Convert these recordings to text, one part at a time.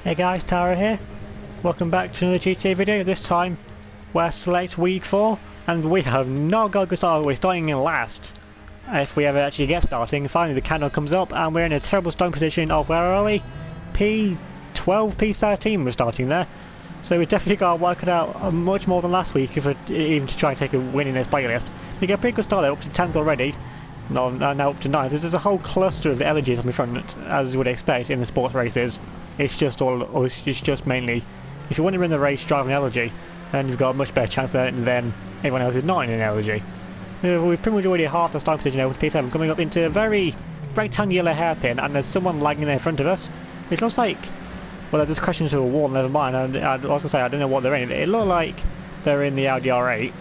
Hey guys, Tara here. Welcome back to another GTA video. This time, WHRE Select Week 4, and we have not got a good start. We're starting in last. If we ever actually get starting, finally the candle comes up, and we're in a terrible starting position of, where are we? P12, P13 we're starting there. So we definitely got to work it out much more than last week, if even to try and take a win in this playlist. We get a pretty good start there, up to 10th already. No, now up to 9th. This is a whole cluster of elegies on the front, as you would expect in the sports races. It's just mainly, if you want to win the race driving an elegy, then you've got a much better chance than anyone else who's not in an elegy. We've pretty much already half the starting position now with P7 coming up into a very rectangular hairpin, and there's someone lagging there in front of us. It looks like, well, they're just crashing into a wall, never mind, and I'd also say I don't know what they're in. It looked like they're in the WHRE.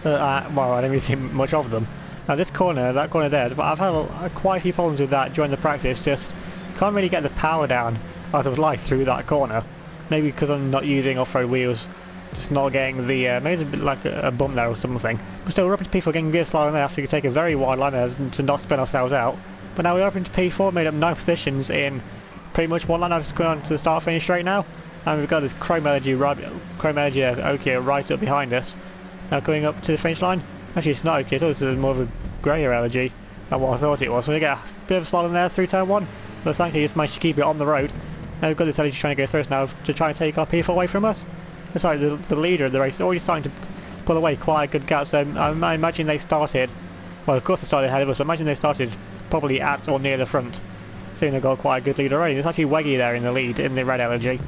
Well, I don't really see much of them. Now this corner, that corner there, I've had quite a few problems with that during the practice, just can't really get the power down as I would like through that corner. Maybe because I'm not using off-road wheels, just not getting the, maybe it's a bit like a bump there or something. But still, we're up into P4, getting gear slide on there after we take a very wide line there to not spin ourselves out. But now we're up into P4, made up 9 positions in pretty much one line. I've just gone on to the start finish straight now. And we've got this Chrome Energy Okio right up behind us. Now going up to the finish line. Actually, it's not Okio at all, this is more of a greyer elegy than what I thought it was. So we get a bit of a slide on there through turn 1. But thankfully, just managed to keep it on the road. Now we've got this elegy trying to go through us now to try and take our P4 away from us. Sorry, the leader of the race is already starting to pull away quite a good gap. So I imagine they started, well, of course they started ahead of us, but imagine they started probably at or near the front. Seeing they've got quite a good lead already. There's actually Weggy there in the lead, in the red elegy.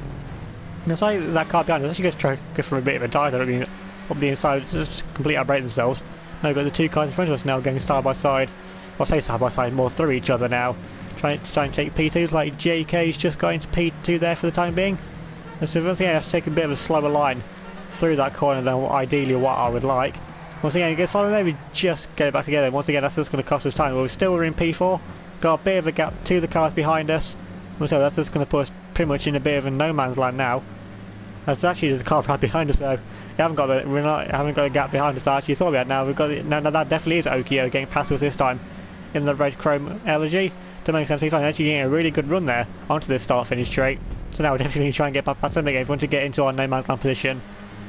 And it's like that car behind us actually going to try to go for a bit of a dive there up the inside, just completely outbrake themselves. Now we've got the two cars in front of us now going side by side. Well, I say side by side, more through each other now. Trying to take P2s, like JK's just going to P2 there for the time being. And so once again I have to take a bit of a slower line through that corner than ideally what I would like. Once again, it gets slowed there, we just get it back together. Once again, that's just going to cost us time. But we're still in P4, got a bit of a gap to the cars behind us. So that's just going to put us pretty much in a bit of a no man's land now. That's actually there's a car right behind us though. We haven't got a gap behind us. I actually thought we had. Now we've got it. Now that definitely is Okio getting past us this time in the red chrome elegy. To make sense, we're actually getting a really good run there onto this start finish straight. So now we're definitely going to try and get past them again if we want to get into our no man's land position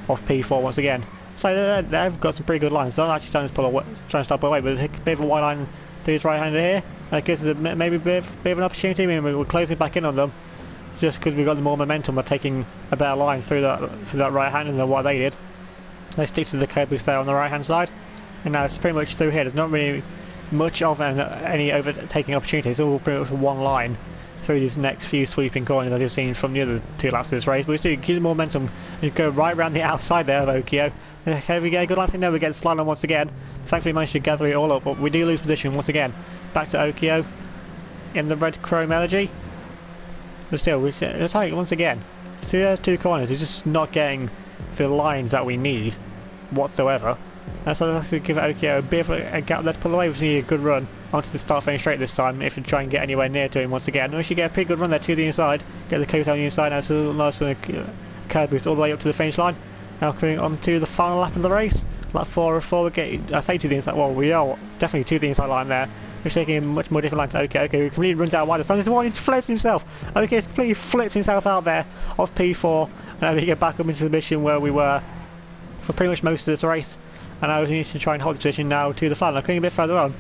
of P4 once again. So they've got some pretty good lines. So I'm actually trying to stop away, but a bit of a wide line through his right hander here. That gives us maybe a bit of an opportunity. I mean, we're closing back in on them just because we've got the more momentum of taking a better line through that right hand than what they did. They stick to the curb boost there on the right hand side, and now it's pretty much through here. There's not really much of any overtaking opportunity. It's all pretty much one line through these next few sweeping corners as you've seen from the other 2 laps of this race. But we still keep the momentum and go right around the outside there of Okio. Okay, we get a good line thing there. We get slide on once again. Thankfully, we managed to gather it all up, but we do lose position once again. Back to Okio in the red chrome elegy. But still, it's like once again, there's 2 corners. We're just not getting the lines that we need whatsoever. And so let's give Okio a bit of a gap there to pull away. We need a good run onto the start finish straight this time if we try and get anywhere near to him once again. We should get a pretty good run there to the inside. Get the coat on the inside now, so nice curb boost all the way up to the finish line. Now coming on to the final lap of the race. Lap 4 of 4, we get, I say to the inside, well, we are definitely to the inside line there. We're taking a much more different line to Okio. Okay, he completely runs out wide. This time he's wanting to flip himself. Okay, completely flipped himself out there of P4. And we get back up into the position where we were for pretty much most of this race. And I was need to try and hold the position now to the flat. Now coming a bit further on.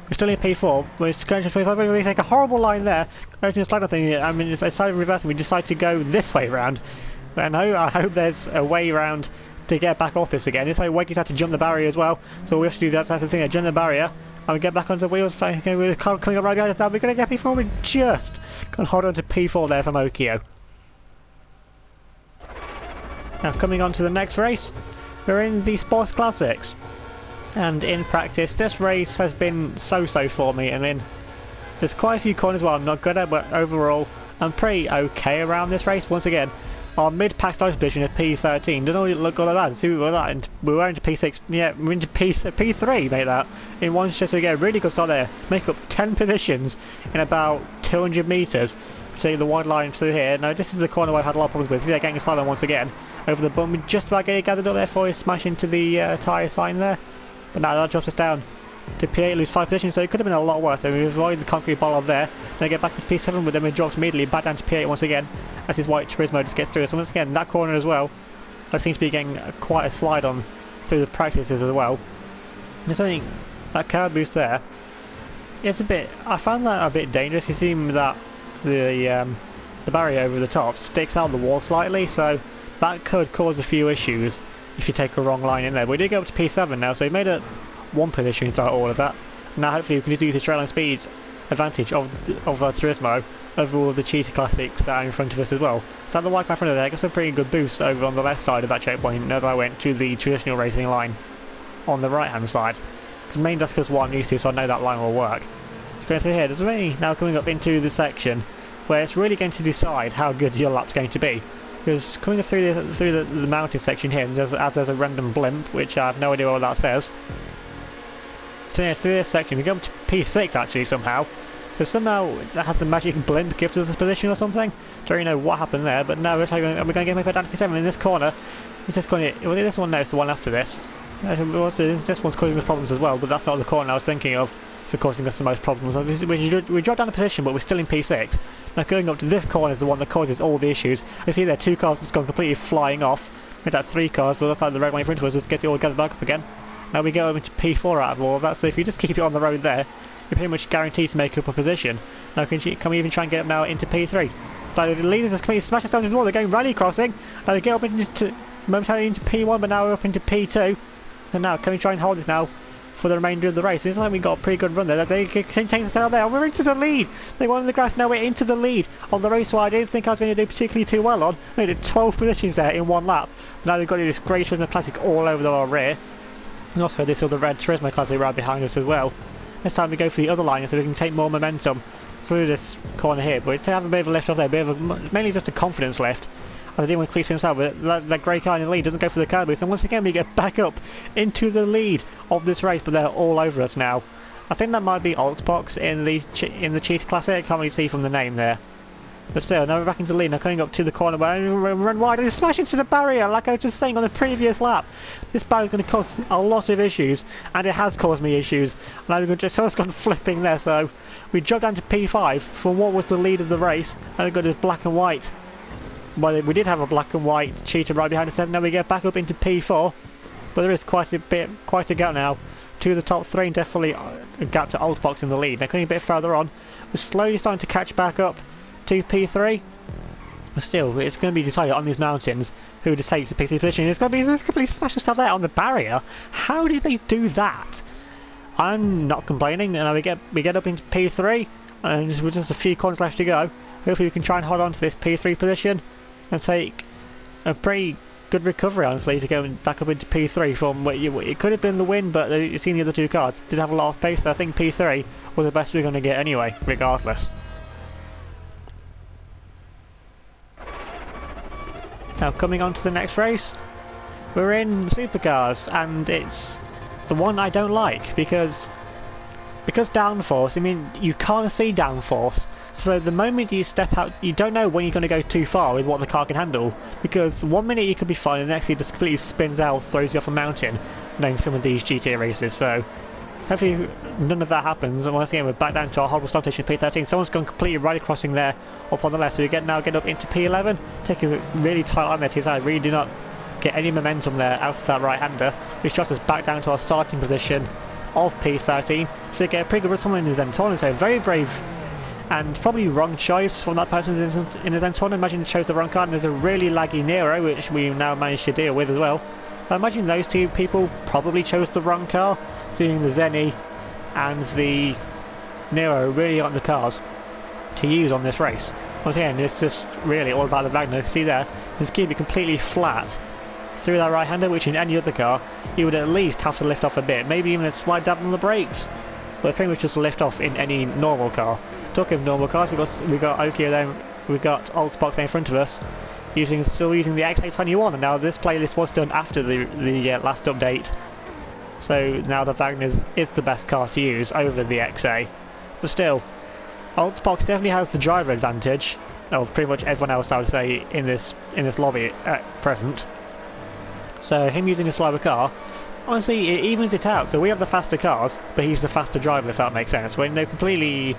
We're still in P4. We're going to P5. We take a horrible line there. Going to the slider thing. I mean, it's a side of reversing. We decide to go this way round. And I hope there's a way around to get back off this again. It's like Wakey's had to jump the barrier as well. So we have to do that. So that's the thing. Jump the barrier. And we get back onto the wheels. Okay, we're coming up right behind us now. We're going to get P4. We just can't hold on to P4 there from Okio. Now coming on to the next race. We're in the Sports Classics. And in practice, this race has been so-so for me. I mean, there's quite a few corners where I'm not good at, but overall, I'm pretty okay around this race. Once again, our mid-pack starting position is P13. Doesn't look all that bad. See, we were into P6. Yeah, we're into P3, mate, that. In one stretch, we get a really good start there. Make up 10 positions in about 200 metres. See the wide line through here. Now, this is the corner I've had a lot of problems with. See, they're getting a slide on once again. Over the bump, just about getting it gathered up there for you. Smash into the tyre sign there. But now that drops us down to P8, lose 5 positions, so it could have been a lot worse. So we avoid the concrete bollard there, then get back to P7, but then we dropped immediately back down to P8 once again, as his white Turismo just gets through us. So once again, that corner as well, I seem to be getting quite a slide on through the practices as well. And something, that curb boost there, it's a bit, I found that a bit dangerous. You see that the barrier over the top sticks out the wall slightly, so that could cause a few issues if you take a wrong line in there. But we did go up to P7 now, so we made it 1 position throughout all of that. Now hopefully we can just use the straight line speed advantage of our Turismo over all of the cheater classics that are in front of us as well. So the white car in front of there got some pretty good boosts over on the left side of that checkpoint as I went to the traditional racing line on the right hand side. Mainly that's because what I'm used to, so I know that line will work. So going through here, there's really now coming up into the section where it's really going to decide how good your lap's going to be. Because coming through the mountain section here, as there's a random blimp, which I have no idea what that says. So yeah, through this section, we go up to P6 actually somehow. So somehow it has the magic blimp gives us this position or something. Don't really know what happened there, but now we're going to get maybe down to P7 in this corner. Is this corner? Well, this one, no, it's the one after this. This one's causing us problems as well, but that's not the corner I was thinking of for causing us the most problems. We dropped down a position, but we're still in P6. Now going up to this corner is the one that causes all the issues. You see there, 2 cars just gone completely flying off. Made that 3 cars, but that's like the red one in front of us just gets it all gathered back up again. Now we go over into P4 out of all of that, so if you just keep it on the road there, you're pretty much guaranteed to make up a position. Now can we even try and get up now into P3? So the leaders are completely smashing down the wall, they're going rally crossing. Now we get up into momentarily into P1, but now we're up into P2. And now can we try and hold this now for the remainder of the race? It looks like we got a pretty good run there. They can take us out there. We're into the lead. They won the grass. Now we're into the lead on the race. Where I didn't think I was going to do particularly too well on. We did 12 positions there in 1 lap. Now we've got this great Turismo Classic all over our rear. And also this other red Turismo Classic right behind us as well. This time we go for the other line so we can take more momentum through this corner here. But to have a bit of a lift off there, mainly just a confidence lift. I didn't want to creep himself, but that grey car in the lead doesn't go for the curb boost, and once again we get back up into the lead of this race, but they're all over us now. I think that might be Altbox in the Cheetah Classic. I can't really see from the name there. But still, now we're back into the lead, now coming up to the corner where we run wide and smash into the barrier, like I was just saying on the previous lap. This barrier is going to cause a lot of issues, and it has caused me issues. Now we've just gone flipping there, so we dropped down to P5 from what was the lead of the race, and we've got this black and white. Well, we did have a black and white cheetah right behind us, now we get back up into P4, but there is quite a gap now to the top 3, and definitely a gap to Altbox in the lead. They're coming a bit further on, we're slowly starting to catch back up to P3, but still, it's going to be decided on these mountains who to take the P3 position. It's going to be completely smash yourself there on the barrier. How did they do that? I'm not complaining, and we get up into P3, and with just a few corners left to go, hopefully we can try and hold on to this P3 position and take a pretty good recovery, honestly, to go back up into P3 from what it could have been the win, but you've seen the other 2 cars did have a lot of pace, so I think P3 was the best we're going to get anyway, regardless. Now coming on to the next race, we're in supercars, and it's the one I don't like because downforce, I mean, you can't see downforce. So the moment you step out, you don't know when you're going to go too far with what the car can handle, because 1 minute you could be fine and the next it just completely spins out, throws you off a mountain, knowing some of these GTA races. So hopefully none of that happens, and once again we're back down to our horrible start station P13. Someone's gone completely right crossing there up on the left, so we now get up into P11, take a really tight line there to I really do not get any momentum there out of that right-hander, which drops us back down to our starting position of P13, so we get a pretty good run someone in his Zentorno. So very brave and probably wrong choice from that person in his Zentorno. Imagine he chose the wrong car, and there's a really laggy Nero, which we now managed to deal with as well. I imagine those 2 people probably chose the wrong car, seeing the Zenny and the Nero really aren't the cars to use on this race. Once again, it's just really all about the Wagner. See there, just keep it completely flat through that right-hander, which in any other car you would at least have to lift off a bit, maybe even a slight dab on the brakes, but pretty much just lift off in any normal car. Talking of normal cars, we got Okio there, we've got Altbox there in front of us, still using the XA21, and now this playlist was done after the last update, so now the Wagner is the best car to use over the XA. But still, Altbox definitely has the driver advantage of pretty much everyone else, I would say, in this lobby at present. So him using a slower car honestly, it evens it out. So we have the faster cars, but he's the faster driver, if that makes sense. We're completely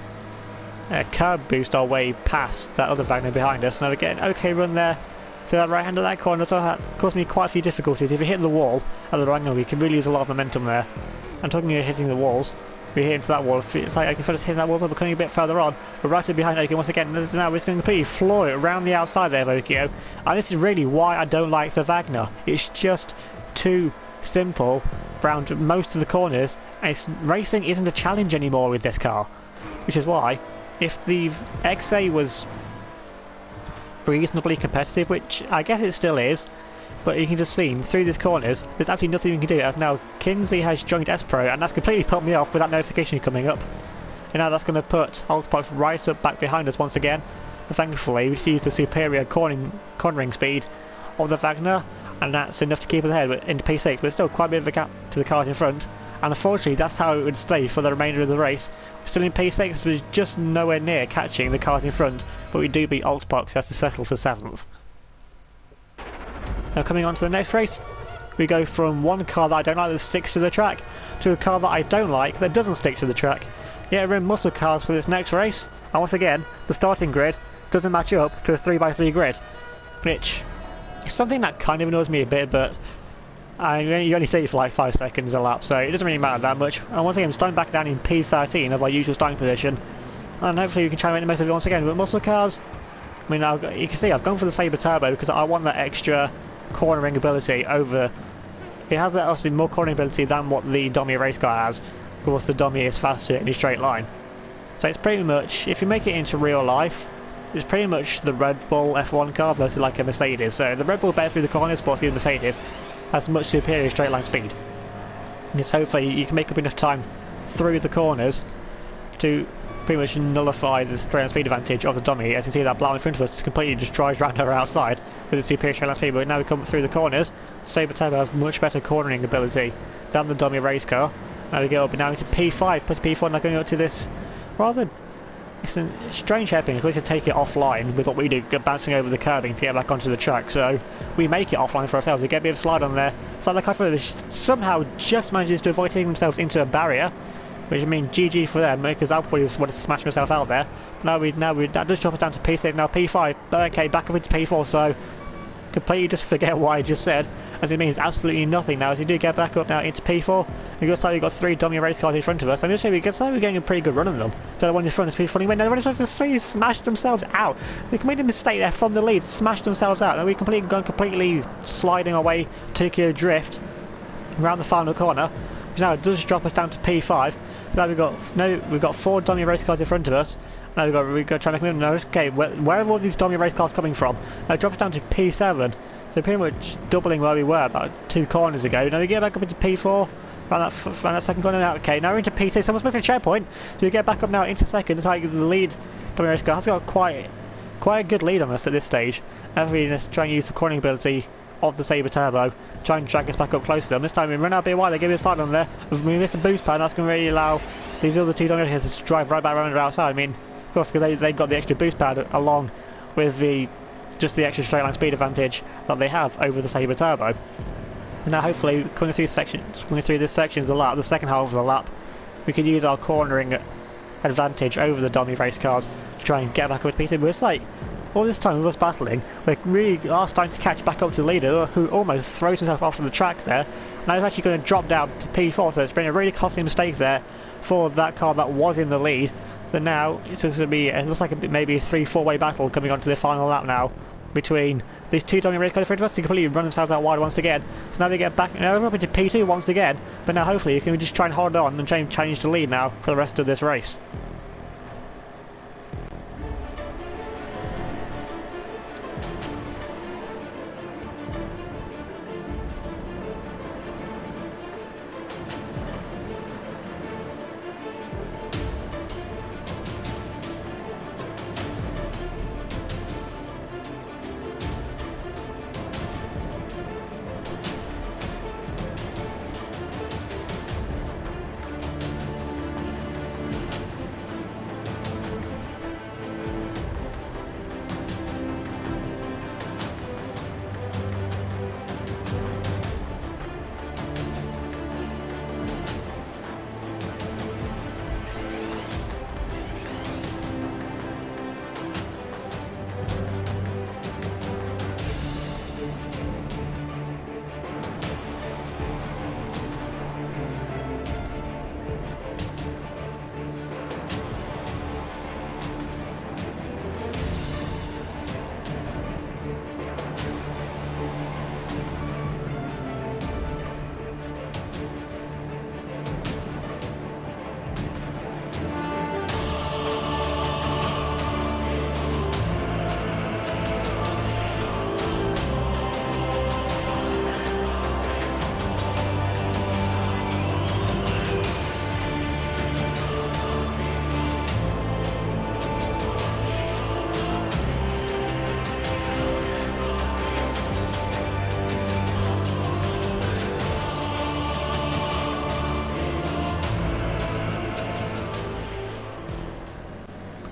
curb boost our way past that other Wagner behind us. Now we get an okay run there to that right hand of that corner, so that caused me quite a few difficulties. If you hit the wall at the right angle, we can really use a lot of momentum there. And talking about hitting the walls, we hit into that wall. It's like I can feel us hitting that wall, so we're coming a bit further on. We're right up behind Okio once again. Now we're just going to completely floor it around the outside there of Okio. And this is really why I don't like the Wagner. It's just too simple around most of the corners, and racing isn't a challenge anymore with this car. Which is why, if the XA was reasonably competitive, which I guess it still is, but you can just see through these corners there's absolutely nothing you can do, as now Kinsey has joined S-Pro, and that's completely put me off with that notification coming up. And now that's going to put Ultbox right up back behind us once again, but thankfully we see the superior cornering speed of the Wagner, and that's enough to keep us ahead into P6, but still quite a bit of a gap to the cars in front. And unfortunately that's how it would stay for the remainder of the race. We're still in P6, which is just nowhere near catching the cars in front, but we do beat Ultbox, who has to settle for 7th. Now coming on to the next race, we go from one car that I don't like that sticks to the track, to a car that I don't like that doesn't stick to the track. Yeah, we're in muscle cars for this next race, and once again, the starting grid doesn't match up to a 3x3 grid, which is something that kind of annoys me a bit, but you only see it for like 5 seconds a lap, so it doesn't really matter that much. And once again, I'm starting back down in P13 of our usual starting position, and hopefully we can try and make the most of it once again. But muscle cars, I mean, you can see I've gone for the Sabre Turbo because I want that extra cornering ability over. It has that obviously more cornering ability than what the Dommy race car has. Of course, the Dommy is faster in a straight line. So it's pretty much, if you make it into real life, it's pretty much the Red Bull F1 car versus like a Mercedes. So the Red Bull better through the corners, but the Mercedes has much superior straight line speed. And just hopefully you can make up enough time through the corners to pretty much nullify the straight line speed advantage of the Dommy. As you see, that Blau in front of us completely just drives around her outside with its superior straight line speed. But now we come through the corners, the Sabre Turbo has much better cornering ability than the Dommy race car. Now we go up now into P5, plus P4, now going up to this rather, it's a strange hairpin. We're going to take it offline with what we do, bouncing over the curbing to get back onto the track. So we make it offline for ourselves. We get a bit of a slide on there. It's like the car somehow just manages to avoid taking themselves into a barrier, which I mean GG for them, because I probably just want to smash myself out there. Now that does drop us down to P6, now P5. Okay, back up into P4. So completely just forget what I just said, as it means absolutely nothing now. As we do get back up now into P4, it looks like we've got 3 Dommy race cars in front of us. I'm just saying, we're getting a pretty good run on them. So the one in front is pretty funny. When the one in front just smashed themselves out. They made a mistake there from the lead, smashed themselves out. And we've completely sliding our way Tokyo Drift around the final corner, which now does drop us down to P5. So now we've got 4 Dommy race cars in front of us. Now we've got to try and make a move. Now, okay, where are all these Dommy race cars coming from? Now it drops down to P7. So pretty much doubling where we were about 2 corners ago. Now we get back up into P4, around that second corner now. Okay, now we're into P6, someone's missing a checkpoint. So we get back up now into second. It's like the lead Dommy race car has got quite a good lead on us at this stage. Now we just try and use the cornering ability of the Sabre Turbo, try and drag us back up close to them. This time we run out a bit wide, they give me a slide on there. If we miss a boost pad, that's going to really allow these other 2 Dommy race cars to drive right back around the outside. I mean, of course, because they got the extra boost pad along with just the extra straight line speed advantage that they have over the Sabre Turbo. Now hopefully coming through this section of the lap, the second half of the lap, we can use our cornering advantage over the Dommy race cars to try and get back up with P2. But it's like, all this time with us battling, we really are starting to catch back up to the leader, who almost throws himself off of the track there. Now he's actually going to drop down to P4, so it's been a really costly mistake there for that car that was in the lead. So now it's going to be, it looks like maybe a 3-4 way battle coming on to the final lap now between these 2 Dommy race cars in front of us. They completely run themselves out wide once again. So now they get back, now we're up into P2 once again, but now hopefully you can just try and hold on and try and change the lead now for the rest of this race.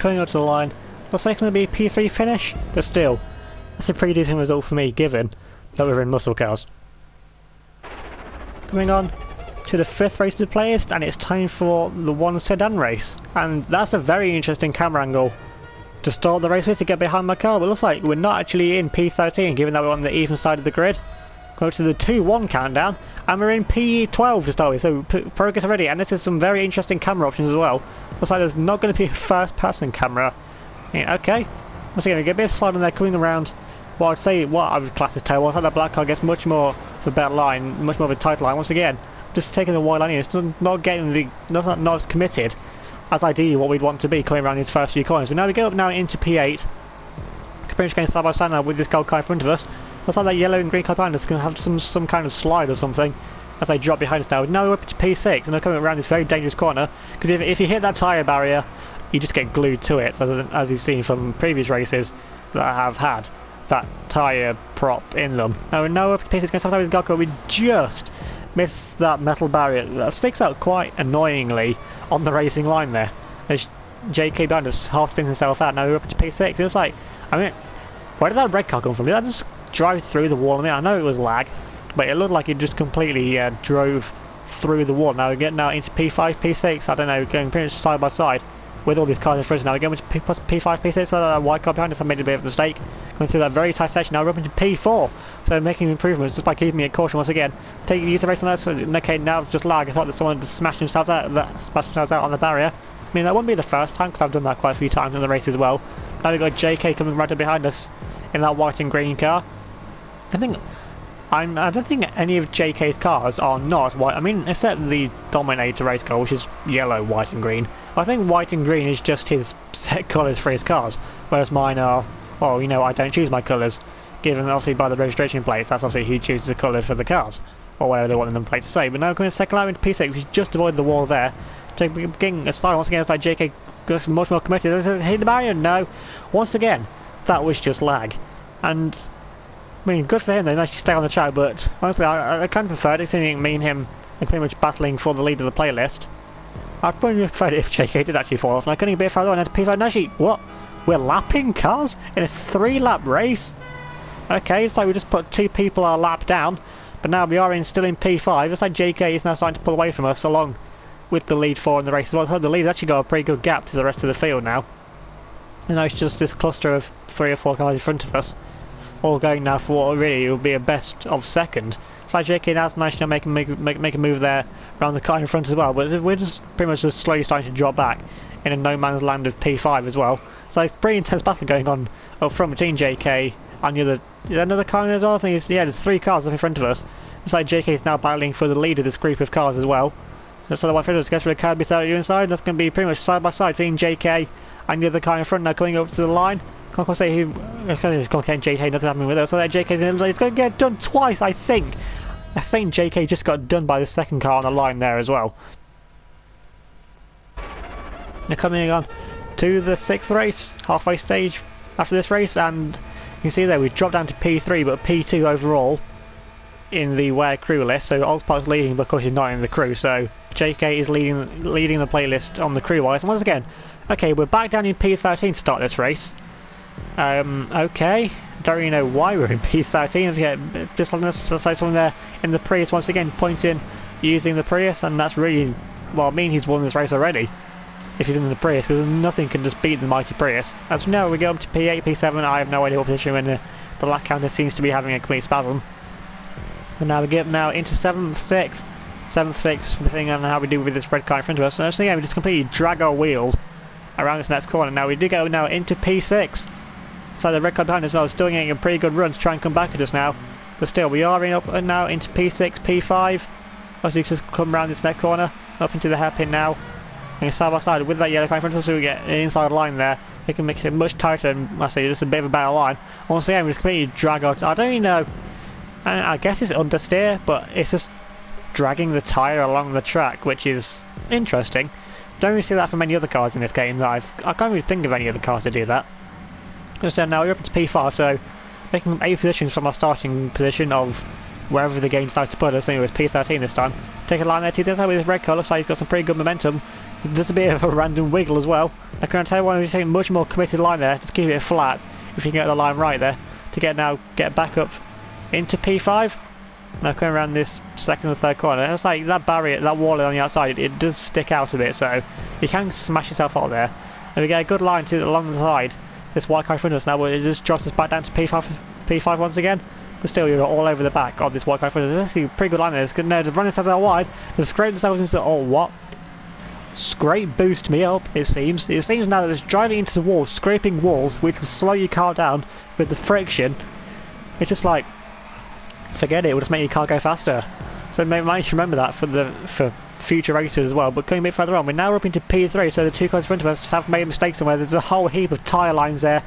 coming up to the line. Looks like it's going to be a P3 finish, but still, that's a pretty decent result for me given that we're in muscle cars. Coming on to the 5th race of the playlist, and it's time for the 1 sedan race. And that's a very interesting camera angle to start the race with to get behind my car, but it looks like we're not actually in P13 given that we're on the even side of the grid. Go to the 2-1 countdown, and we're in P12 to start with, so progress already, and this is some very interesting camera options as well. Looks like there's not going to be a first person camera. Yeah, okay, once again we get a bit of slide on there coming around what I'd say what I would class as tail. Once like that black car gets much more of a better line, much more of a tight line. Once again, just taking the wide line in, it's not getting the not as committed as ideally what we'd want to be coming around these first few corners. But now we go up now into P8. Pretty much going side by side now with this gold car in front of us. Looks like that yellow and green car behind us is going to have some kind of slide or something as they drop behind us now. Now we're up to P6 and they're coming around this very dangerous corner because if you hit that tyre barrier, you just get glued to it, as you've seen from previous races that I have had that tyre prop in them. Now we're up to P6 going side by side with this gold car. We just missed that metal barrier that sticks out quite annoyingly on the racing line there. There's JK behind us half spins himself out. Now we're up to P6. It was like, I mean, where did that red car come from? Did that just drive through the wall? I mean, I know it was lag, but it looked like it just completely drove through the wall. Now we're getting now into P5, P6, I don't know, going pretty much side by side with all these cars in front. Now we're going to P5, P6, so that white car behind us, I made a bit of a mistake going through that very tight section. Now we're up into P4, so making improvements just by keeping me at caution once again. Use the race on that, so okay, now it's just lag. I thought that someone just smashed themselves out on the barrier. I mean, that wouldn't be the first time because I've done that quite a few times in the race as well. Now we've got JK coming right up behind us in that white and green car. I don't think any of JK's cars are not white. I mean, except the Dominator race car, which is yellow, white and green. I think white and green is just his set colours for his cars, whereas mine are, well, you know, I don't choose my colours. Given obviously by the registration plates, that's obviously who chooses the colour for the cars, or whatever they want the number plate to say. But now going to second lap into P6, which just avoided the wall there. Getting a slide once again, it's like JK goes much more committed. Does it hit the barrier? No. Once again, that was just lag. And I mean, good for him, they managed to stay on the track, but honestly, I kind of preferred it, seeing me and him are pretty much battling for the lead of the playlist. I'd probably prefer it if JK did actually fall off, and I couldn't get a bit further on into P5. And actually, what? We're lapping cars in a 3-lap race? Okay, it's like we just put 2 people our lap down, but now we are still in P5. It's like JK is now starting to pull away from us, along with the lead 4 in the race as well. So the lead actually got a pretty good gap to the rest of the field now. And now it's just this cluster of 3 or 4 cars in front of us, all going now for what really will be a best of second. It's like JK now's nice to make a move there around the car in front as well, but we're just pretty much just slowly starting to drop back in a no man's land of P5 as well. So it's a pretty intense battle going on up front between JK and the other. Is there another car in as well? I think it's, yeah, there's 3 cars up in front of us. It's like JK is now battling for the lead of this group of cars as well. So the white fiddle goes for the curb beside you inside. That's going to be pretty much side by side between JK and the other car in front now coming up to the line. Can't quite say who. I can't JK, nothing happening with it. So that JK's going to get done twice, I think. I think JK just got done by the second car on the line there as well. Now coming on to the 6th race, halfway stage after this race, and you can see there we dropped down to P3 but P2 overall in the WHRE crew list. So Altpark's leading, but of course he's not in the crew, so JK is leading the playlist on the crew wise. And once again, okay, we're back down in P13 to start this race. Okay, don't really know why we're in P13. Yeah, just letting us say someone there in the Prius once again pointing using the Prius, and that's really, well, I mean, he's won this race already if he's in the Prius, because nothing can just beat the mighty Prius. As now we go up to P8, P7. I have no idea what position when the lap counter seems to be having a complete spasm. And now we get now into 7th, 6th, 7th, 6th, depending on how we do with this red car in front of us. So yeah, we just completely drag our wheels around this next corner. Now we do go now into P6. So the red car behind us as well is still getting a pretty good run to try and come back at us now. But still, we are in up now into P6, P5. Obviously, just come around this next corner, up into the hairpin now. And side by side with that yellow car in front of us, so we get an inside line there. We can make it much tighter and, I say, just a bit of a better line. Once again, we just completely drag out. I don't even know. I guess it's understeer, but it's just dragging the tyre along the track, which is interesting. Don't really see that from many other cars in this game. I can't really think of any other cars that do that. Just now we're up into P5, so making 8 positions from our starting position of wherever the game decides to put us. Anyway, it's P13 this time. Take a line there to the side with this red car. Looks like he's got some pretty good momentum. Just a bit of a random wiggle as well. I can tell you one who's taking a much more committed line there. Just keep it flat if you can get the line right there to get back up into P5. Now coming around this second or third corner, it's like that barrier, that wall on the outside, it does stick out a bit, so you can smash yourself up there. And we get a good line along the side. This white car in front of us now, but it just drops us back down to P5 once again. But still, you're all over the back of this white car in front of us. It's actually a pretty good line there. Now, to run themselves out wide, to scrape themselves into what? Scrape boost me up, it seems. It seems now that it's driving into the walls, scraping walls, which will slow your car down with the friction. It's just like, forget it, will just make your car go faster. So might remember that for future races as well. But going a bit further on, we're now up into P3, so the two cars in front of us have made mistakes somewhere. There's a whole heap of tyre lines there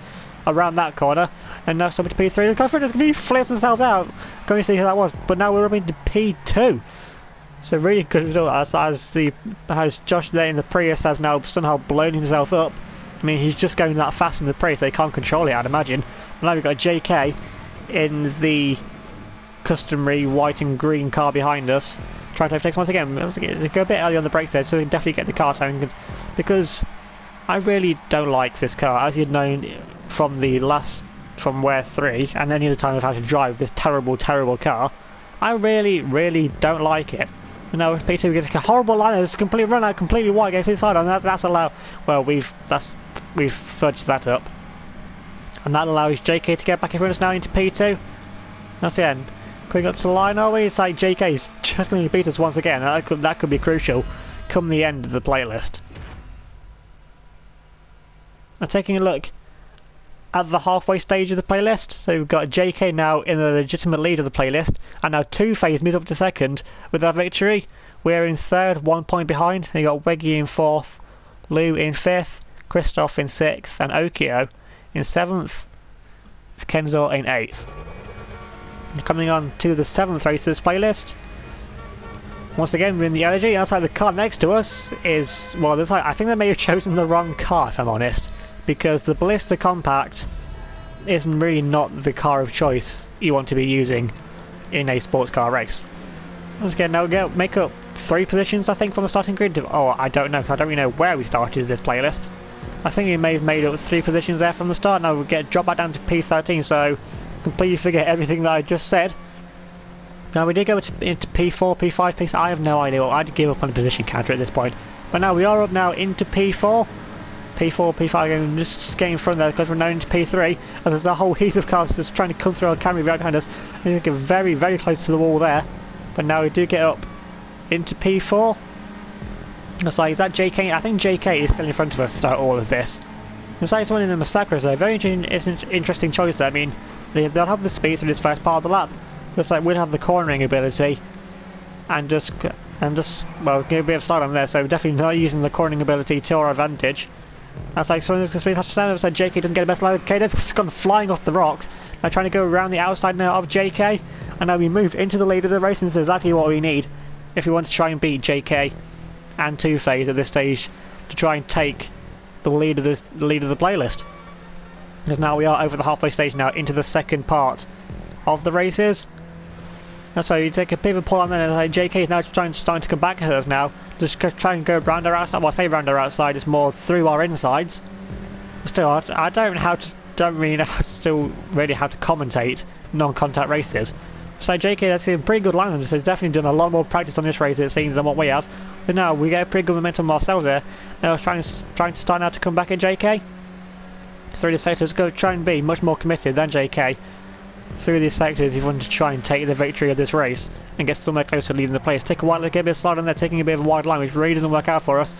around that corner. And now it's up into P3. The car in front of us completely flips himself out. Going to see who that was. But now we're up into P2. So really good result as Josh there in the Prius has now somehow blown himself up. I mean, he's just going that fast in the Prius, they can't control it, I'd imagine. And now we've got JK in the customary white and green car behind us, trying to overtake us once again. Let's go a bit early on the brakes there, so we can definitely get the car turning, because I really don't like this car, as you'd known from WHRE and any other time I've had to drive this terrible, terrible car. I really, really don't like it. No, P2 we get a horrible line. It's completely run out, completely wide. Go to the side, and that's allowed. Well, we've fudged that up, and that allows JK to get back in front of us now into P2. That's the end. Going up to the line, are we? It's like JK's just going to beat us once again. That could be crucial come the end of the playlist. Now taking a look at the halfway stage of the playlist, so we've got JK now in the legitimate lead of the playlist, and now Two-Phase moves up to second with our victory. We're in third, 1 point behind. Then you got Weggy in fourth, Lou in fifth, Kiilstofte in sixth, and Okio in seventh. It's Kenzo in eighth. And coming on to the seventh race of this playlist. Once again, we're in the energy. Outside the car next to us is, well, I think they may have chosen the wrong car, if I'm honest, because the Ballista Compact isn't really not the car of choice you want to be using in a sports car race. Once again, now we'll make up 3 positions, I think, from the starting grid. Oh, I don't know, because I don't really know where we started this playlist. I think we may have made up 3 positions there from the start. Now we'll drop back down to P13, so completely forget everything that I just said. Now we did go into P4, P5, P6. I have no idea. I'd give up on the position counter at this point. But now we are up now into P4. P4, P5, and just getting in front there because we're now into P3, as there's a whole heap of cars just trying to come through our Camry right behind us. We get very, very close to the wall there, but now we do get up into P4. It's like, is that JK? I think JK is still in front of us throughout all of this. It's like someone in the Massacres there. Very interesting choice there. I mean, they'll have the speed through this first part of the lap. Just like we'll have the cornering ability, and just well, get a bit of slide on there. So definitely not using the cornering ability to our advantage. That's like someone's going to speed past down. So JK doesn't get the best line. Okay, that's gone flying off the rocks. Now trying to go around the outside now of JK, and now we move into the lead of the race. And this is exactly what we need if we want to try and beat JK and Two-Phase at this stage to try and take the lead of the playlist. Because now we are over the halfway stage now into the second part of the races. And so you take a bit of a pull on there, and JK is now starting to come back at us now. Just try and go round our outside. Well, I say round our outside, it's more through our insides. But still, I don't really know how to commentate non-contact races. So JK, that's a pretty good line on this. He's definitely done a lot more practice on this race, it seems, than what we have. But now we get a pretty good momentum ourselves there. Now trying to start now to come back at JK through the sectors. Go try and be much more committed than JK through these sectors if you want to try and take the victory of this race and get somewhere close to leading the place. Take a while to get a bit of slide on there, taking a bit of a wide line, which really doesn't work out for us.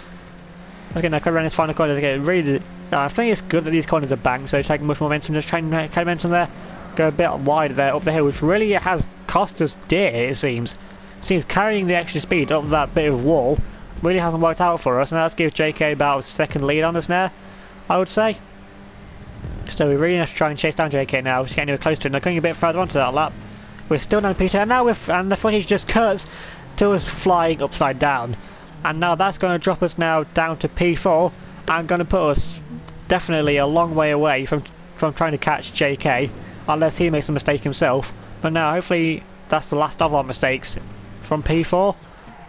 Okay, now come around this final corner to get really. I think it's good that these corners are banked, so taking much momentum, just trying to make momentum there. Go a bit wider there up the hill, which really has cost us dear, it seems. Seems carrying the extra speed up that bit of wall really hasn't worked out for us, and that's give JK about a second lead on us there, I would say. So we really have to try and chase down JK now, just getting close to it. Now going a bit further onto that lap, we're still down Peter, and now and the footage just cuts to us flying upside down. And now that's going to drop us now down to P4, and going to put us definitely a long way away from trying to catch JK, unless he makes a mistake himself. But now hopefully that's the last of our mistakes from P4,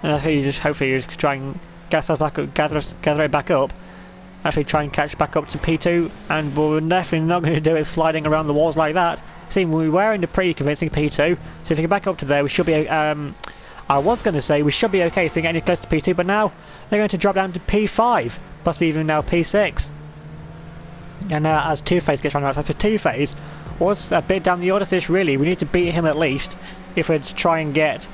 and hopefully you just try and gather it back up, actually try and catch back up to P2, and we're definitely not going to do it sliding around the walls like that. See, we were in a pretty convincing P2, so if we get back up to there, we should be, I was going to say we should be okay if we get any close to P2, but now they're going to drop down to P5, possibly even now P6. And now as Two-Face gets round outside, so Two-Face was a bit down the order to this really. We need to beat him at least if we're to try and get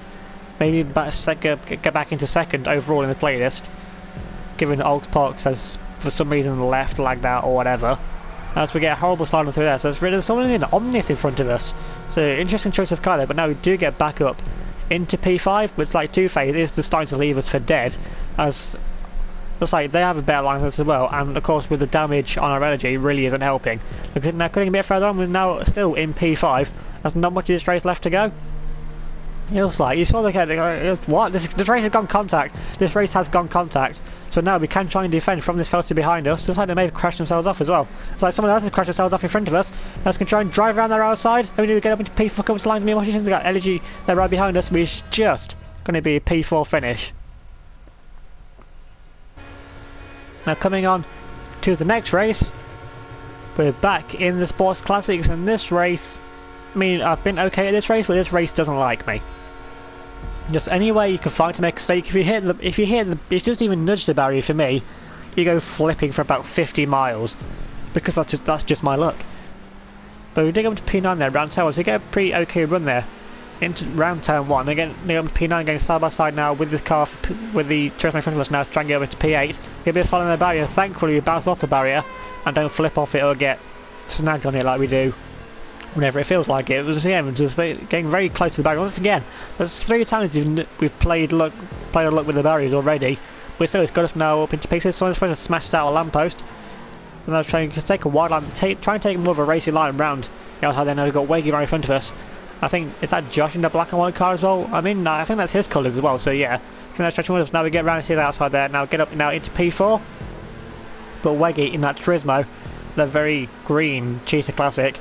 maybe get back into second overall in the playlist, given Alt Parks has for some reason left, lagged out or whatever. As we get a horrible slide through there, so there's someone in Omnis in front of us. So interesting choice of car there, but now we do get back up into P5, but it's like Two-Face is just starting to leave us for dead, as looks like they have a better line than us as well, and of course with the damage on our energy really isn't helping. Now cutting a bit further on, we're now still in P5. There's not much of this race left to go. It looks like, you saw what? This race has gone contact. This race has gone contact. So now we can try and defend from this fellow behind us. Looks like they may have crashed themselves off as well. It's like someone else has crashed themselves off in front of us. Let's can try and drive around their outside. And we need to get up into P4, come to line new positions. We've got LG there right behind us. We're just going to be a P4 finish. Now coming on to the next race, we're back in the Sports Classics, and this race, I mean, I've been okay at this race, but this race doesn't like me. Just any way you can find to make a mistake. If you just even nudge the barrier for me, you go flipping for about 50 miles, because that's just my luck. But we did go up to P9 there, round turn 1, so we get a pretty okay run there into round turn 1. Again, they go up to P9 going side by side now with this car, with the tourist in front of us now, to try and get over to P8. Get a bit of slide on the barrier. Thankfully, we bounce off the barrier and don't flip off it or get snagged on it like we do whenever it feels like it. It was again just getting very close to the barrier. Once again, there's 3 times we've played luck with the barriers already. But still, it's got us now up into pieces. So I'm just trying to smash out a lamppost. And I was trying to take a wide line, try and take more of a racing line round the outside there. Now we've got WHRE right in front of us. I think, is that Josh in the black and white car as well? I mean, I think that's his colours as well, so yeah. I think that's stretching with us. Now we get round to the outside there. Now get up now into P4. But WHRE in that Turismo, the very green Cheetah Classic,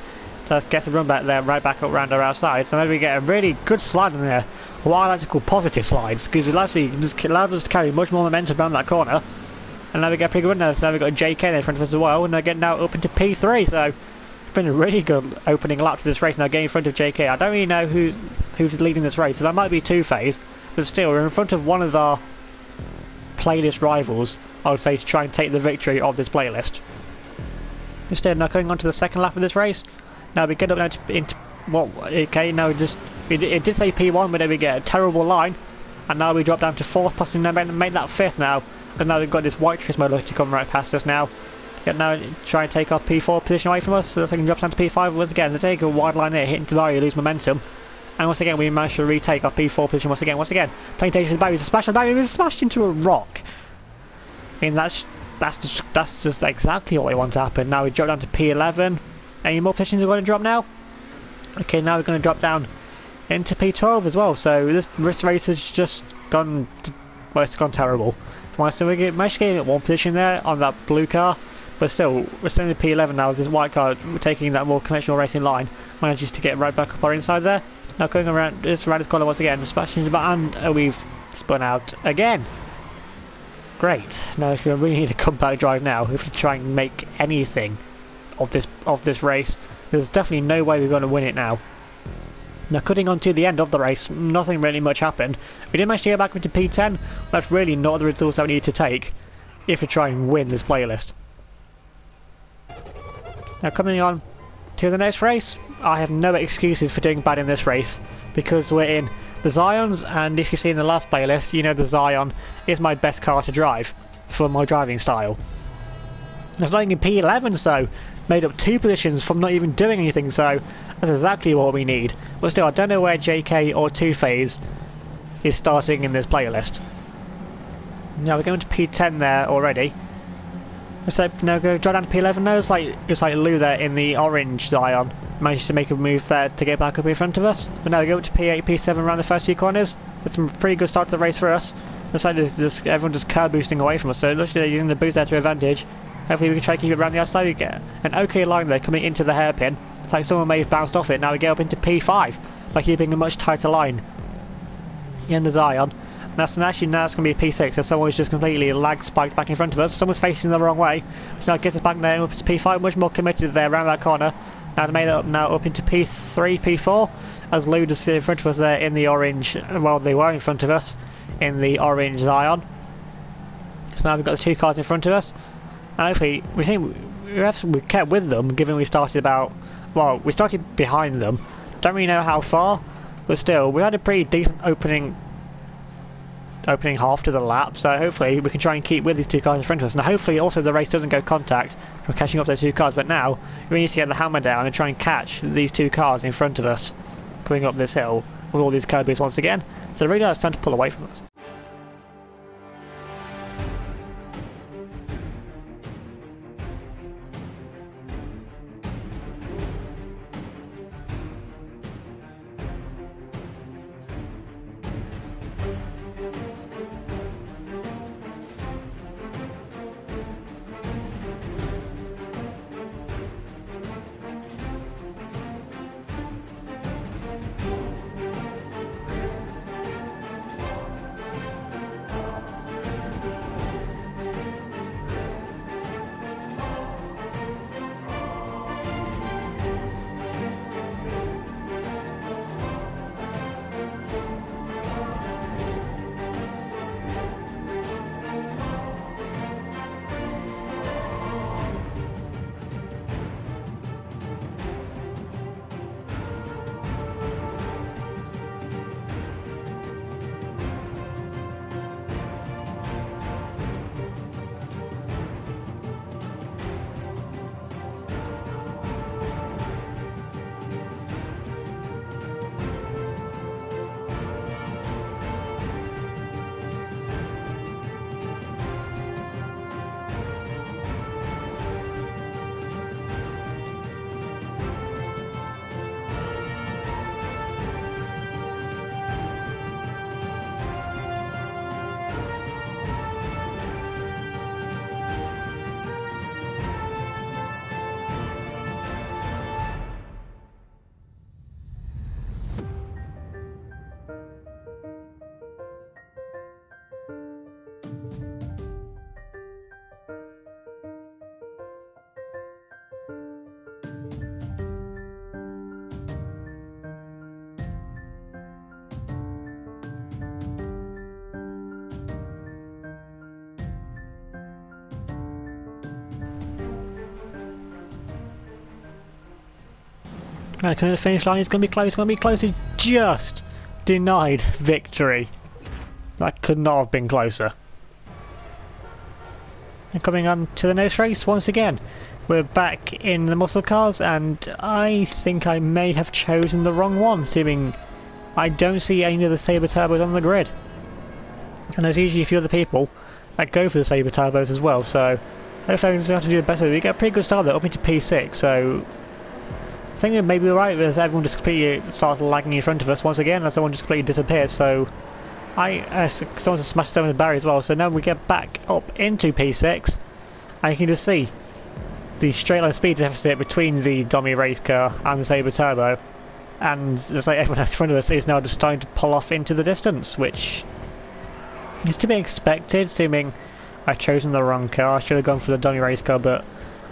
so let's get a run back there, right back up round our outside. So now we get a really good slide in there. What I like to call positive slides, because it actually just allowed us to carry much more momentum around that corner. And now we get a pretty good run there. So now we've got a JK there in front of us as well, and they're getting now up into P3. So it's been a really good opening lap to this race now, getting in front of JK. I don't really know who's leading this race, so that might be Two-Face, but still, we're in front of one of our playlist rivals, I would say, to try and take the victory of this playlist. Instead, now coming on to the second lap of this race. Now we get up now into what? Okay, now it did say P1, but then we get a terrible line, and now we drop down to 4th, possibly now make that 5th now, and now we've got this white Turismo to come right past us now. Get now try and take our P4 position away from us, so that we can drop down to P5 once again. They take a wide line there, hitting the barrier, lose momentum, and once again we manage to retake our P4 position once again. Playing attention to the barrier, to smash the barrier, we smashed into a rock. I mean that's just exactly what we want to happen. Now we drop down to P11. Any more positions we're going to drop now? Okay, now we're going to drop down into P12 as well. So this race has just gone, well, it's gone terrible. So we managed to get in one position there on that blue car, but still, we're still in P11 now. As this white car taking that more conventional racing line manages to get right back up our inside there. Now going around this corner once again, smashing the back, and we've spun out again. Great. Now we really need a comeback drive now if we try and make anything of this race. There's definitely no way we're going to win it now. Now cutting on to the end of the race, nothing really much happened. We did manage to get back into P10, but that's really not the results that we need to take if we try and win this playlist. Now coming on to the next race, I have no excuses for doing bad in this race, because we're in the Zions, and if you see in the last playlist, you know the Zion is my best car to drive for my driving style. I was running in P11, so made up 2 positions from not even doing anything, so that's exactly what we need. But still, I don't know where JK or Two-Face is starting in this playlist. Now we're going to P10 there already. So now go drop down to P11 now. It's like Lou there in the orange Zion managed to make a move there to get back up in front of us. But now we go up to P8, P7 around the first few corners. It's a pretty good start to the race for us. Looks like everyone just car boosting away from us, so it looks like they're using the boost there to advantage. Hopefully we can try to keep it around the outside. We get an okay line there coming into the hairpin. It's like someone may have bounced off it. Now we get up into P5 by keeping a much tighter line in the Zion. Actually now it's going to be P6, so someone's just completely lag spiked back in front of us. Someone's facing the wrong way, which now gets us back there up to P5, much more committed there around that corner. Now they made it up now up into P3, P4, as Lude is in front of us there in the orange, well they were in front of us, in the orange Zion. So now we've got the two cars in front of us, and hopefully we think we kept with them, given we started about, well we started behind them, don't really know how far, but still we had a pretty decent opening half to the lap, so hopefully we can try and keep with these two cars in front of us. Now hopefully also the race doesn't go contact from catching up those two cars, but now we need to get the hammer down and try and catch these two cars in front of us coming up this hill with all these curbies once again. So really now it's time to pull away from us. Now coming to the finish line, it's going to be close, it just denied victory. That could not have been closer. And coming on to the next race once again, we're back in the muscle cars, and I think I may have chosen the wrong one, seeming I don't see any of the Sabre turbos on the grid. And there's usually a few other people that go for the Sabre turbos as well, so hopefully I'm going to do better. We get a pretty good start there, up into P6, so I think it may be right as everyone just completely starts lagging in front of us once again, as someone just completely disappears, so someone just smashed over the barrier as well, so now we get back up into P6, and you can just see the straight line speed deficit between the dummy race car and the Sabre Turbo, and just like everyone else in front of us is now just starting to pull off into the distance, which is to be expected, assuming I've chosen the wrong car. I should have gone for the dummy race car, but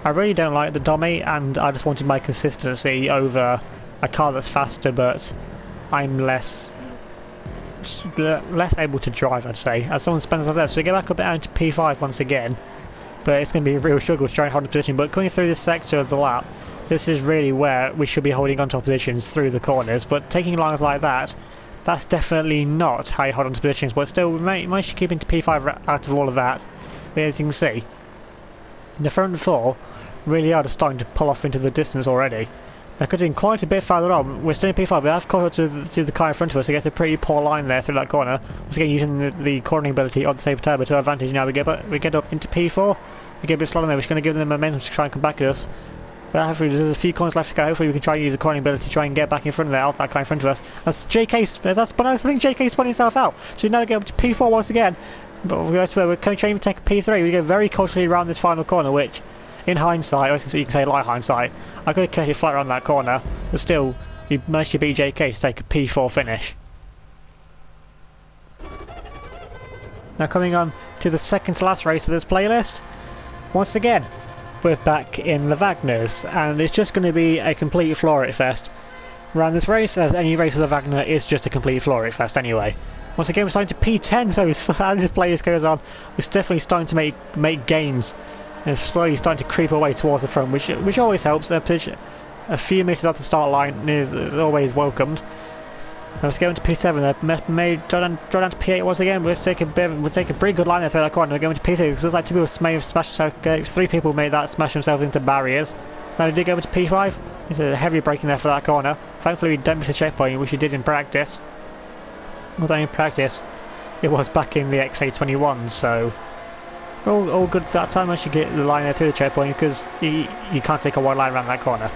I really don't like the dummy, and I just wanted my consistency over a car that's faster, but I'm less able to drive, I'd say, as someone spends us there. So we get back up down to P5 once again, but it's going to be a real struggle to try and hold a position. But coming through this sector of the lap, this is really where we should be holding onto our positions through the corners, but taking lines like that, that's definitely not how you hold onto positions. But still, we might keep into P5 out of all of that. But as you can see, the front four really are just starting to pull off into the distance already. They're cutting quite a bit farther on. We're still in P5, but I've caught up to the car in front of us. We get a pretty poor line there through that corner. Once again, using the cornering ability of the Sabre Turbo to our advantage. Now we get up into P4. We get a bit slower there, which is going to give them momentum to try and come back at us. But hopefully there's a few corners left to go. Hopefully we can try and use the cornering ability to try and get back in front of there, out that car in front of us. That's JK. I think JK spun himself out. So we now get up to P4 once again. But we're trying to take a P3. We get very cautiously around this final corner, which, in hindsight, you can say light hindsight, I could have kept it flat around that corner, but still, we managed to beat JK to take a P4 finish. Now coming on to the second to last race of this playlist, once again, we're back in the Wagners, and it's just going to be a complete floor fest around this race, as any race with a Wagner is just a complete floor fest anyway. Once again, we're starting to P10, so as this playlist goes on, we're definitely starting to make gains, and slowly starting to creep away towards the front, which always helps. A few meters off the start line is always welcomed. Let's go into P7. They've made draw down to P8 once again. We'll take a pretty good line there through that corner. We're going to P6. It looks like 2 people may have smashed themselves. 3 people made that smash themselves into barriers. So now we did go into P5. It's a heavy braking there for that corner. Thankfully we don't miss a checkpoint, which we did in practice. Although in practice, it was back in the XA21, so we're all good that time. I should get the line there through the checkpoint because you can't take a wide line around that corner.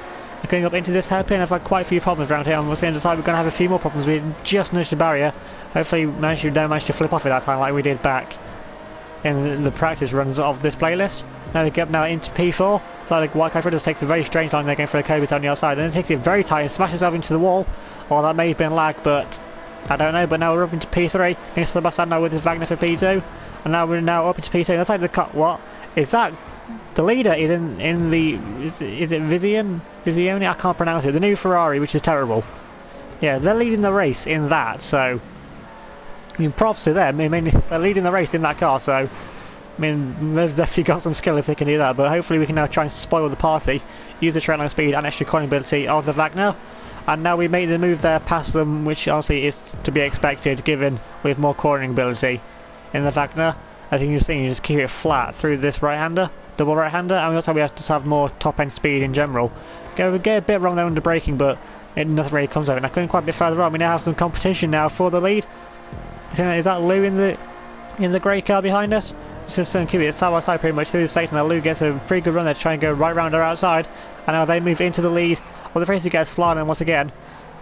Going up into this hairpin, I've had quite a few problems around here. On the end of the side, we're going to have a few more problems. We just nudged the barrier. Hopefully, don't manage to flip off it that time like we did back in the practice runs of this playlist. Now we get up into P4. So like White Kite just takes a very strange line there going for the Cobras on the outside, and then takes it very tight and smashes itself into the wall. Or that may have been lag, but I don't know. But now we're up into P3. Going to the back side now with his Wagner for P2, and now we're up into P2. That's like the cut. What is that? The leader is in the is it Visione? I can't pronounce it. The new Ferrari, which is terrible. Yeah, they're leading the race in that. So I mean, props to them. I mean, they're leading the race in that car. So I mean, they've definitely got some skill if they can do that. But hopefully, we can now try and spoil the party, use the trail line speed and extra cornering ability of the Wagner. And now we made the move there past them, which honestly is to be expected, given we have more cornering ability in the Wagner. As you can see, you just keep it flat through this right-hander. Double right-hander, and also we have to have more top-end speed in general. We get a bit wrong there under braking, but nothing really comes of it. Now going quite a bit further on, we now have some competition now for the lead. Is that Lou in the grey car behind us? Just keep it side by side pretty much through the station. Now Lou gets a pretty good run there to try and go right round our outside, and now they move into the lead. Well, the race gets slalom once again.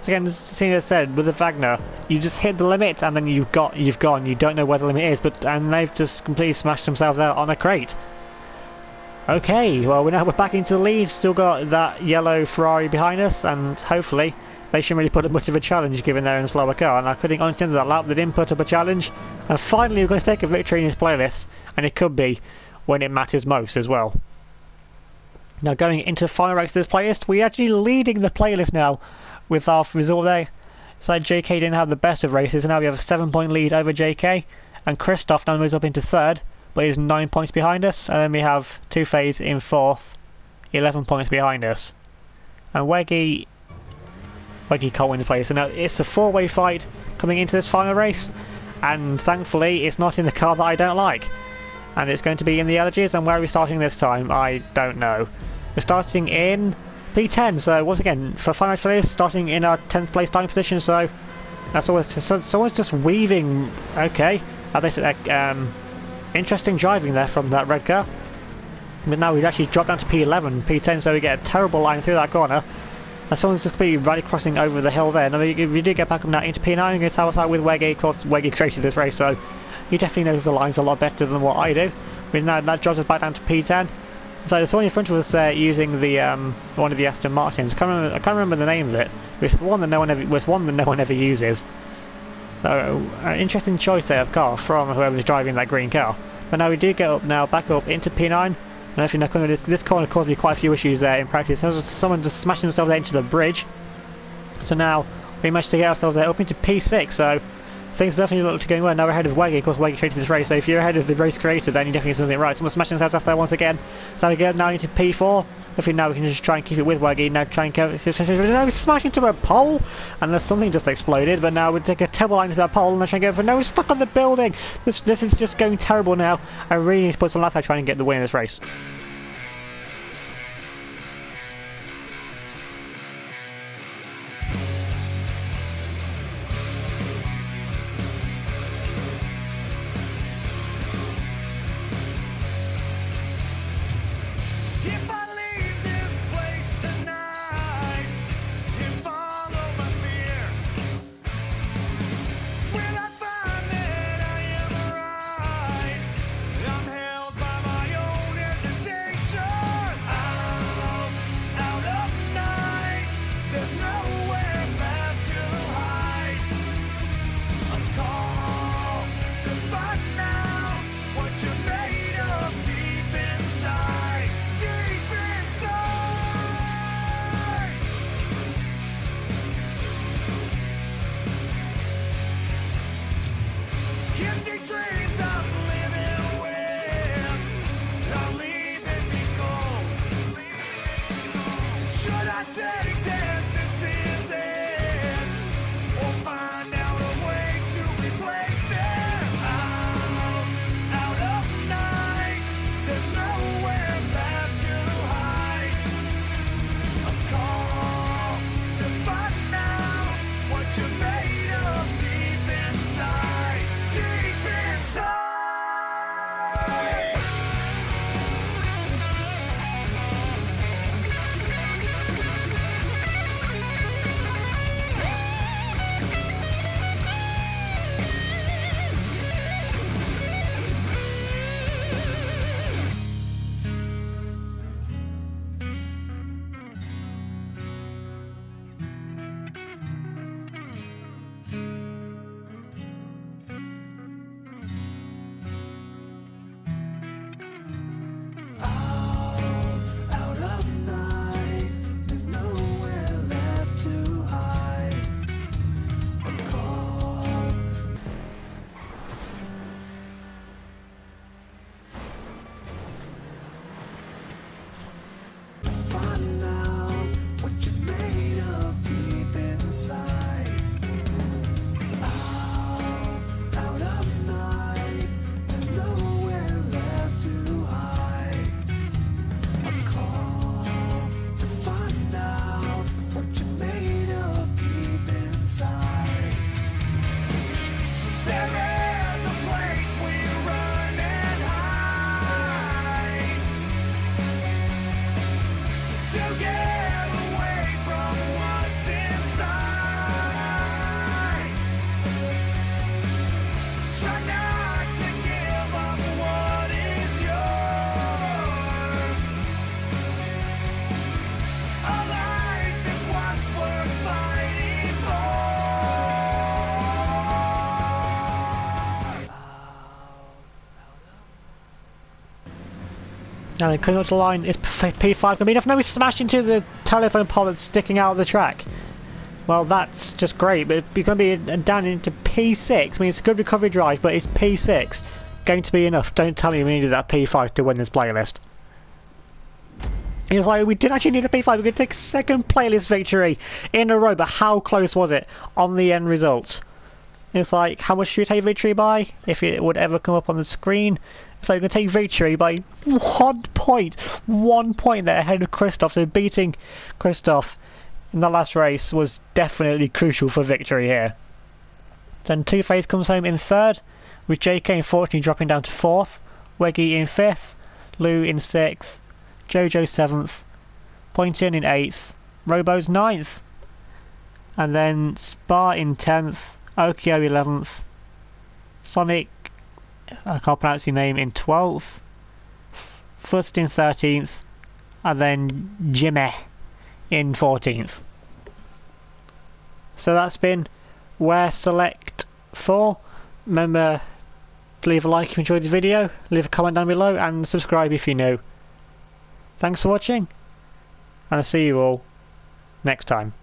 So again, as I said, with the Wagner, you just hit the limit, and then you've gone. You don't know where the limit is, and they've just completely smashed themselves out on a crate. Okay, well we're back into the lead, still got that yellow Ferrari behind us, and hopefully they shouldn't really put up much of a challenge given they're in a slower car. And I couldn't understand that lap, they didn't put up a challenge, and finally we're going to take a victory in this playlist, and it could be when it matters most as well. Now going into the final race of this playlist, we're actually leading the playlist now with our result there. So JK didn't have the best of races, and now we have a 7-point lead over JK, and Kiilstofte now moves up into third, but he's 9 points behind us, and then we have Two-Phase in fourth, 11 points behind us. And Weggy can't win the place. So now it's a 4-way fight coming into this final race, and thankfully it's not in the car that I don't like. And it's going to be in the Elegies, and where are we starting this time? I don't know. We're starting in P10, so once again, for final race for this, starting in our 10th place starting position, so that's always, someone's just weaving, okay. Interesting driving there from that red car. But now we've actually dropped down to P11, P10, so we get a terrible line through that corner. And someone's just completely right crossing over the hill there. Now we do get back up now into P9, and going to have a fight with Weggy. Of course, Weggy created this race, so he definitely knows the lines a lot better than what I do. Now that drops us back down to P10. So there's someone in front of us there using the one of the Aston Martins. I can't remember the name of it. It's the one that no one ever uses. So an interesting choice there of car from whoever's driving that green car. But now we do get up now, back up into P9. And if you know, this corner caused me quite a few issues there in practice. Someone just smashing themselves there into the bridge. So now we managed to get ourselves there up into P6. So things definitely look to going well. Now we're ahead of Weggy. Of course, Weggy created this race. So if you're ahead of the race creator, then you definitely get something right. Someone's smashing themselves off there once again. So we get up now into P4. Hopefully now we can just try and keep it with Weggy. Now try and now we smash into a pole, and there's something just exploded. But now we take a terrible line to that pole, and I try and go for no, we're stuck on the building. This is just going terrible now. I really need to put some last out trying to get the win in this race. I'm held by my own hesitation. Now then, coming up the line is P5 going to be enough? No, we smashed into the telephone pole that's sticking out of the track. Well, that's just great, but it's going to be down into P6. I mean, it's a good recovery drive, but it's P6 going to be enough. Don't tell me we needed that P5 to win this playlist. It's like, we did actually need a P5. We're going to take a second playlist victory in a row, but how close was it on the end result? It's like, how much should we take victory by? If it would ever come up on the screen. So we're going to take victory by 1 point. 1 point there ahead of Kiilstofte. So beating Kiilstofte in the last race was definitely crucial for victory here. Then Two-Face comes home in third, with JK unfortunately dropping down to fourth. Weggy in fifth. Lou in sixth. Jojo 7th, Pointin in 8th, Robo's 9th, and then Spa in 10th, Okio 11th, Sonic, I can't pronounce your name, in 12th, Fust in 13th, and then Jimmy in 14th. So that's been WHRE Select 4. Remember to leave a like if you enjoyed the video, leave a comment down below, and subscribe if you're new. Thanks for watching, and I'll see you all next time.